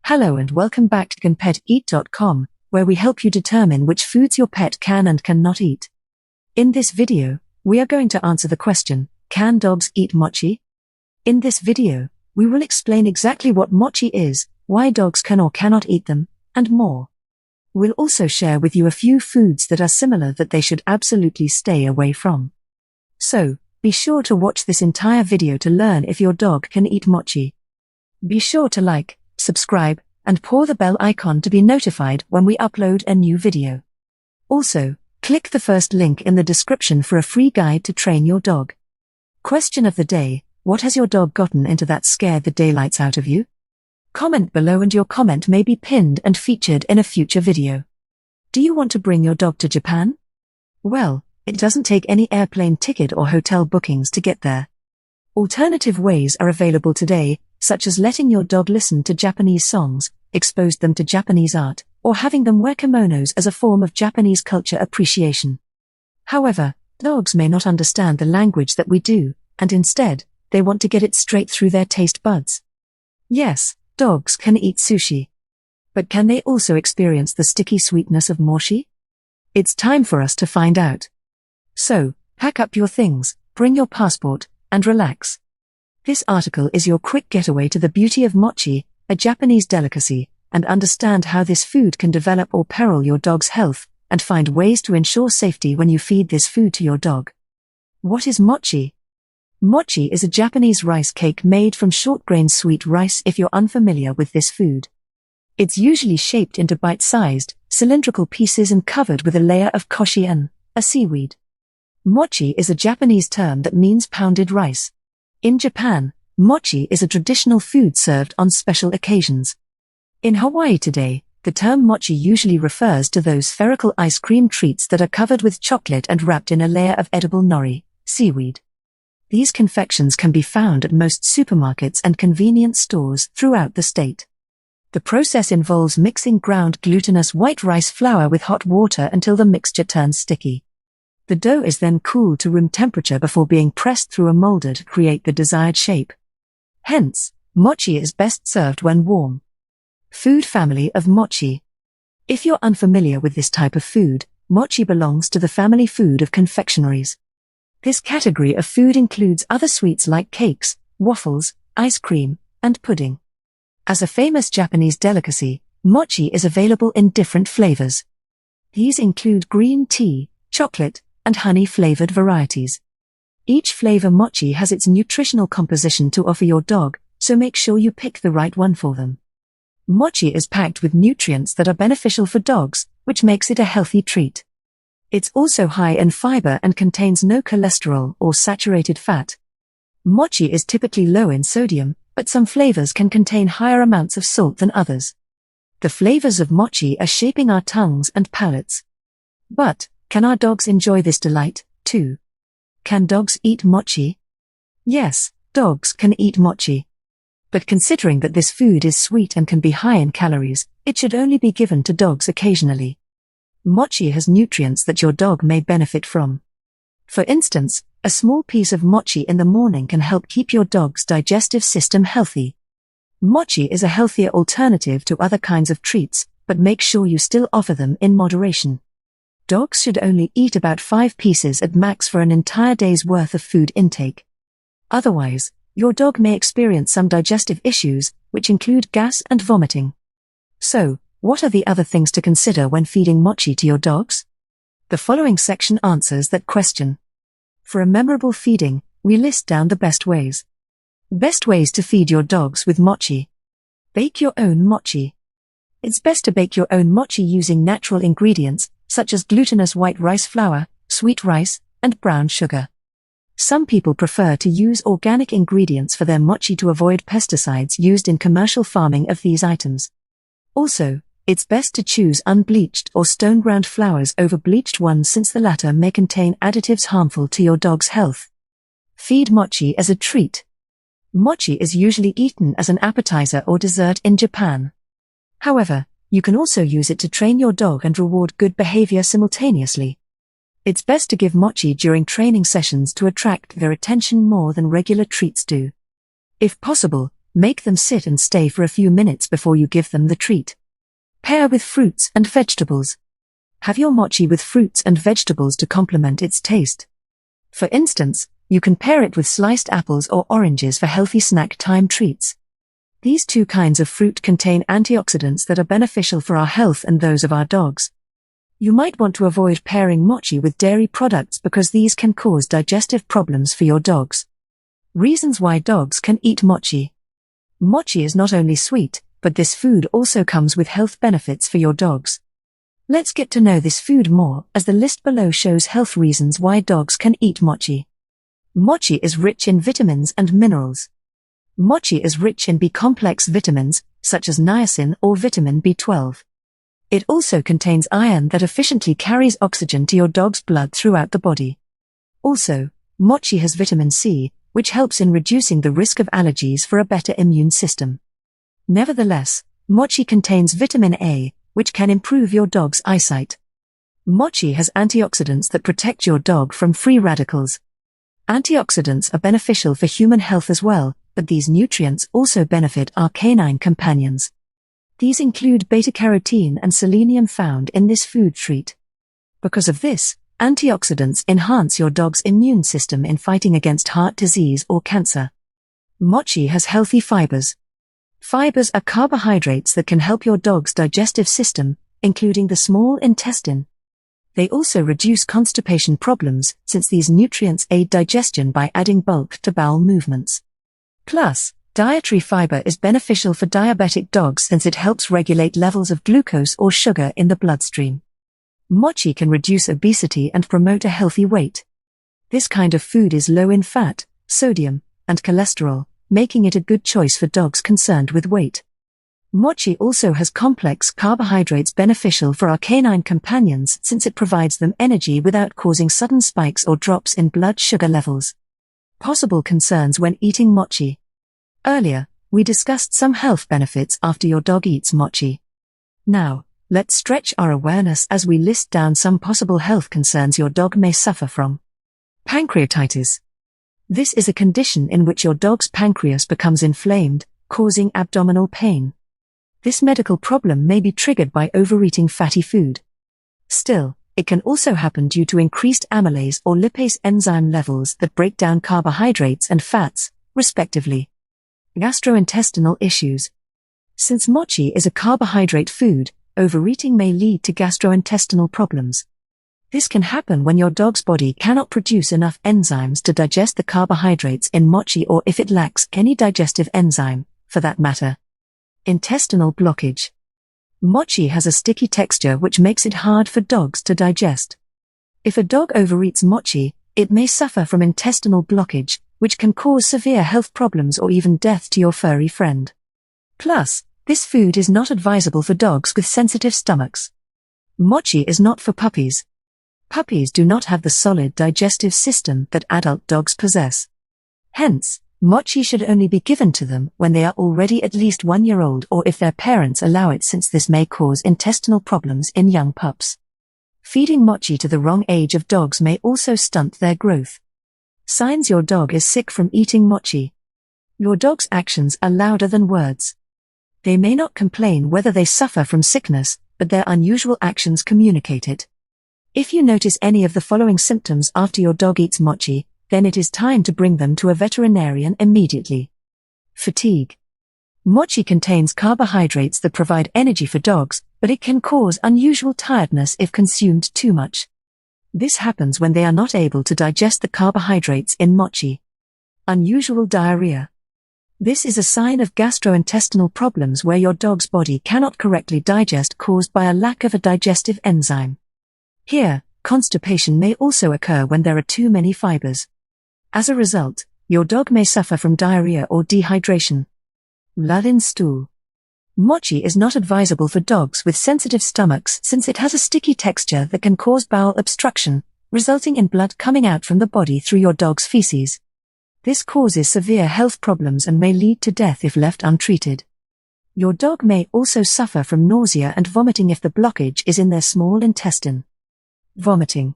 Hello and welcome back to CanPetEat.com, where we help you determine which foods your pet can and cannot eat. In this video, we are going to answer the question, can dogs eat mochi? In this video, we will explain exactly what mochi is, why dogs can or cannot eat them, and more. We'll also share with you a few foods that are similar that they should absolutely stay away from. So, be sure to watch this entire video to learn if your dog can eat mochi. Be sure to like, subscribe, and pour the bell icon to be notified when we upload a new video. Also, click the first link in the description for a free guide to train your dog. Question of the day, what has your dog gotten into that scared the daylights out of you? Comment below and your comment may be pinned and featured in a future video. Do you want to bring your dog to Japan? Well, it doesn't take any airplane ticket or hotel bookings to get there. Alternative ways are available today, such as letting your dog listen to Japanese songs, expose them to Japanese art, or having them wear kimonos as a form of Japanese culture appreciation. However, dogs may not understand the language that we do, and instead, they want to get it straight through their taste buds. Yes, dogs can eat sushi. But can they also experience the sticky sweetness of mochi? It's time for us to find out. So, pack up your things, bring your passport, and relax. This article is your quick getaway to the beauty of mochi, a Japanese delicacy, and understand how this food can develop or peril your dog's health, and find ways to ensure safety when you feed this food to your dog. What is mochi? Mochi is a Japanese rice cake made from short-grain sweet rice if you're unfamiliar with this food. It's usually shaped into bite-sized, cylindrical pieces and covered with a layer of koshien, a seaweed. Mochi is a Japanese term that means pounded rice. In Japan, mochi is a traditional food served on special occasions. In Hawaii today, the term mochi usually refers to those spherical ice cream treats that are covered with chocolate and wrapped in a layer of edible nori, seaweed. These confections can be found at most supermarkets and convenience stores throughout the state. The process involves mixing ground glutinous white rice flour with hot water until the mixture turns sticky. The dough is then cooled to room temperature before being pressed through a molder to create the desired shape. Hence, mochi is best served when warm. Food family of mochi. If you're unfamiliar with this type of food, mochi belongs to the family food of confectionaries. This category of food includes other sweets like cakes, waffles, ice cream, and pudding. As a famous Japanese delicacy, mochi is available in different flavors. These include green tea, chocolate, and honey-flavored varieties. Each flavor mochi has its nutritional composition to offer your dog, so make sure you pick the right one for them. Mochi is packed with nutrients that are beneficial for dogs, which makes it a healthy treat. It's also high in fiber and contains no cholesterol or saturated fat. Mochi is typically low in sodium, but some flavors can contain higher amounts of salt than others. The flavors of mochi are shaping our tongues and palates. But, can our dogs enjoy this delight, too? Can dogs eat mochi? Yes, dogs can eat mochi. But considering that this food is sweet and can be high in calories, it should only be given to dogs occasionally. Mochi has nutrients that your dog may benefit from. For instance, a small piece of mochi in the morning can help keep your dog's digestive system healthy. Mochi is a healthier alternative to other kinds of treats, but make sure you still offer them in moderation. Dogs should only eat about 5 pieces at max for an entire day's worth of food intake. Otherwise, your dog may experience some digestive issues, which include gas and vomiting. So, what are the other things to consider when feeding mochi to your dogs? The following section answers that question. For a memorable feeding, we list down the best ways. Best ways to feed your dogs with mochi. Bake your own mochi. It's best to bake your own mochi using natural ingredients, such as glutinous white rice flour, sweet rice, and brown sugar. Some people prefer to use organic ingredients for their mochi to avoid pesticides used in commercial farming of these items. Also, it's best to choose unbleached or stone-ground flours over bleached ones since the latter may contain additives harmful to your dog's health. Feed mochi as a treat. Mochi is usually eaten as an appetizer or dessert in Japan. However, you can also use it to train your dog and reward good behavior simultaneously. It's best to give mochi during training sessions to attract their attention more than regular treats do. If possible, Make them sit and stay for a few minutes before you give them the treat. Pair with fruits and vegetables. Have your mochi with fruits and vegetables to complement its taste. For instance, you can pair it with sliced apples or oranges for healthy snack time treats. These two kinds of fruit contain antioxidants that are beneficial for our health and those of our dogs. You might want to avoid pairing mochi with dairy products because these can cause digestive problems for your dogs. Reasons why dogs can eat mochi. Mochi is not only sweet, but this food also comes with health benefits for your dogs. Let's get to know this food more, as the list below shows health reasons why dogs can eat mochi. Mochi is rich in vitamins and minerals. Mochi is rich in B-complex vitamins, such as niacin or vitamin B12. It also contains iron that efficiently carries oxygen to your dog's blood throughout the body. Also, mochi has vitamin C, which helps in reducing the risk of allergies for a better immune system. Nevertheless, mochi contains vitamin A, which can improve your dog's eyesight. Mochi has antioxidants that protect your dog from free radicals. Antioxidants are beneficial for human health as well, but these nutrients also benefit our canine companions. These include beta-carotene and selenium found in this food treat. Because of this, antioxidants enhance your dog's immune system in fighting against heart disease or cancer. Mochi has healthy fibers. Fibers are carbohydrates that can help your dog's digestive system, including the small intestine. They also reduce constipation problems, since these nutrients aid digestion by adding bulk to bowel movements. Plus, dietary fiber is beneficial for diabetic dogs since it helps regulate levels of glucose or sugar in the bloodstream. Mochi can reduce obesity and promote a healthy weight. This kind of food is low in fat, sodium, and cholesterol, making it a good choice for dogs concerned with weight. Mochi also has complex carbohydrates beneficial for our canine companions since it provides them energy without causing sudden spikes or drops in blood sugar levels. Possible concerns when eating mochi. Earlier, we discussed some health benefits after your dog eats mochi. Now, let's stretch our awareness as we list down some possible health concerns your dog may suffer from. Pancreatitis. This is a condition in which your dog's pancreas becomes inflamed, causing abdominal pain. This medical problem may be triggered by overeating fatty food. Still, it can also happen due to increased amylase or lipase enzyme levels that break down carbohydrates and fats, respectively. Gastrointestinal issues. Since mochi is a carbohydrate food, overeating may lead to gastrointestinal problems. This can happen when your dog's body cannot produce enough enzymes to digest the carbohydrates in mochi, or if it lacks any digestive enzyme, for that matter. Intestinal blockage. Mochi has a sticky texture which makes it hard for dogs to digest. If a dog overeats mochi, it may suffer from intestinal blockage, which can cause severe health problems or even death to your furry friend. Plus, this food is not advisable for dogs with sensitive stomachs. Mochi is not for puppies. Puppies do not have the solid digestive system that adult dogs possess. Hence, mochi should only be given to them when they are already at least 1 year old, or if their parents allow it, since this may cause intestinal problems in young pups. Feeding mochi to the wrong age of dogs may also stunt their growth. Signs your dog is sick from eating mochi. Your dog's actions are louder than words. They may not complain whether they suffer from sickness, but their unusual actions communicate it. If you notice any of the following symptoms after your dog eats mochi, then it is time to bring them to a veterinarian immediately. Fatigue. Mochi contains carbohydrates that provide energy for dogs, but it can cause unusual tiredness if consumed too much. This happens when they are not able to digest the carbohydrates in mochi. Unusual diarrhea. This is a sign of gastrointestinal problems where your dog's body cannot correctly digest, caused by a lack of a digestive enzyme. Here, constipation may also occur when there are too many fibers. As a result, your dog may suffer from diarrhea or dehydration. Blood in stool. Mochi is not advisable for dogs with sensitive stomachs since it has a sticky texture that can cause bowel obstruction, resulting in blood coming out from the body through your dog's feces. This causes severe health problems and may lead to death if left untreated. Your dog may also suffer from nausea and vomiting if the blockage is in their small intestine. Vomiting.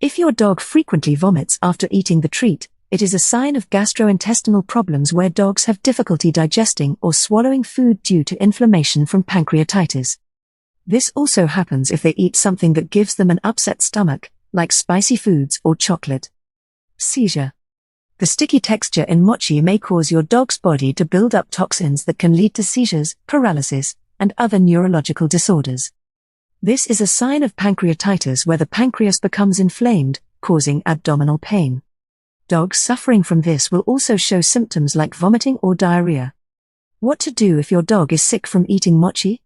If your dog frequently vomits after eating the treat, it is a sign of gastrointestinal problems where dogs have difficulty digesting or swallowing food due to inflammation from pancreatitis. This also happens if they eat something that gives them an upset stomach, like spicy foods or chocolate. Seizure. The sticky texture in mochi may cause your dog's body to build up toxins that can lead to seizures, paralysis, and other neurological disorders. This is a sign of pancreatitis where the pancreas becomes inflamed, causing abdominal pain. Dogs suffering from this will also show symptoms like vomiting or diarrhea. What to do if your dog is sick from eating mochi?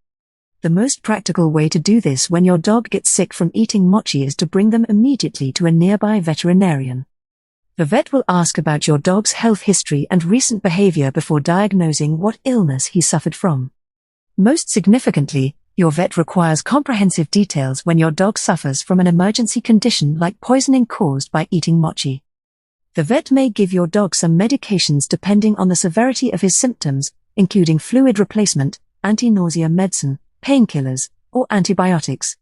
The most practical way to do this when your dog gets sick from eating mochi is to bring them immediately to a nearby veterinarian. The vet will ask about your dog's health history and recent behavior before diagnosing what illness he suffered from. Most significantly, your vet requires comprehensive details when your dog suffers from an emergency condition like poisoning caused by eating mochi. The vet may give your dog some medications depending on the severity of his symptoms, including fluid replacement, anti-nausea medicine, painkillers, or antibiotics.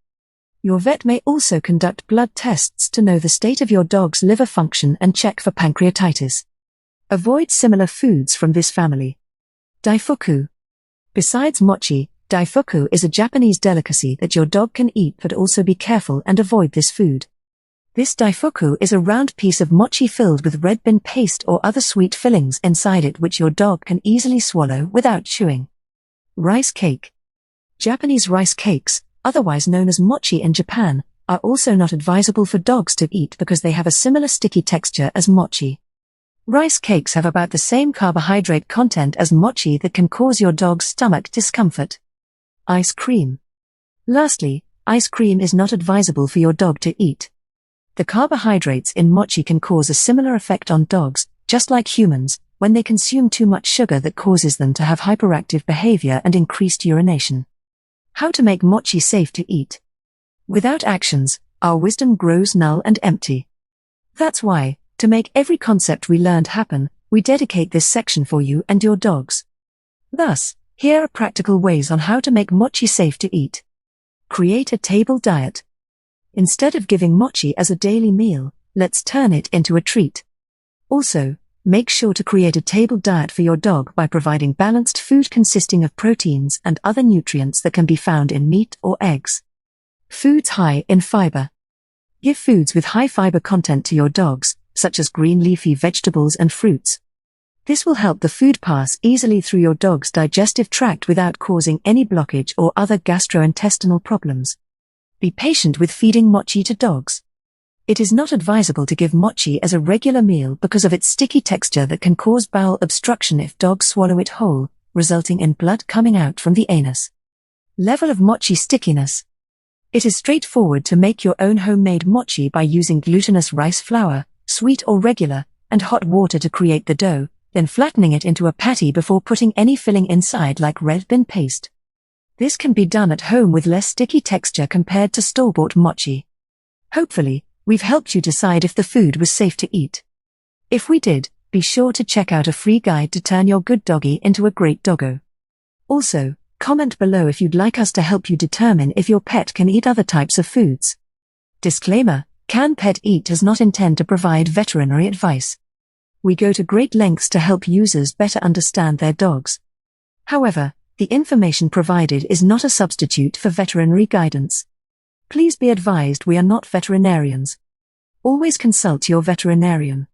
Your vet may also conduct blood tests to know the state of your dog's liver function and check for pancreatitis. Avoid similar foods from this family. Daifuku. Besides mochi, daifuku is a Japanese delicacy that your dog can eat, but also be careful and avoid this food. This daifuku is a round piece of mochi filled with red bean paste or other sweet fillings inside it which your dog can easily swallow without chewing. Rice cake. Japanese rice cakes, otherwise known as mochi in Japan, are also not advisable for dogs to eat because they have a similar sticky texture as mochi. Rice cakes have about the same carbohydrate content as mochi that can cause your dog's stomach discomfort. Ice cream. Lastly, ice cream is not advisable for your dog to eat. The carbohydrates in mochi can cause a similar effect on dogs, just like humans, when they consume too much sugar that causes them to have hyperactive behavior and increased urination. How to make mochi safe to eat. Without actions, our wisdom grows null and empty. That's why, to make every concept we learned happen, we dedicate this section for you and your dogs. Thus, here are practical ways on how to make mochi safe to eat. Create a table diet. Instead of giving mochi as a daily meal, let's turn it into a treat. Also, make sure to create a table diet for your dog by providing balanced food consisting of proteins and other nutrients that can be found in meat or eggs. Foods high in fiber. Give foods with high fiber content to your dogs, such as green leafy vegetables and fruits. This will help the food pass easily through your dog's digestive tract without causing any blockage or other gastrointestinal problems. Be patient with feeding mochi to dogs. It is not advisable to give mochi as a regular meal because of its sticky texture that can cause bowel obstruction if dogs swallow it whole, resulting in blood coming out from the anus. Level of mochi stickiness. It is straightforward to make your own homemade mochi by using glutinous rice flour, sweet or regular, and hot water to create the dough, then flattening it into a patty before putting any filling inside like red bean paste. This can be done at home with less sticky texture compared to store-bought mochi. Hopefully, we've helped you decide if the food was safe to eat. If we did, be sure to check out a free guide to turn your good doggy into a great doggo. Also, comment below if you'd like us to help you determine if your pet can eat other types of foods. Disclaimer: Can Pet Eat does not intend to provide veterinary advice. We go to great lengths to help users better understand their dogs. However, the information provided is not a substitute for veterinary guidance. Please be advised we are not veterinarians. Always consult your veterinarian.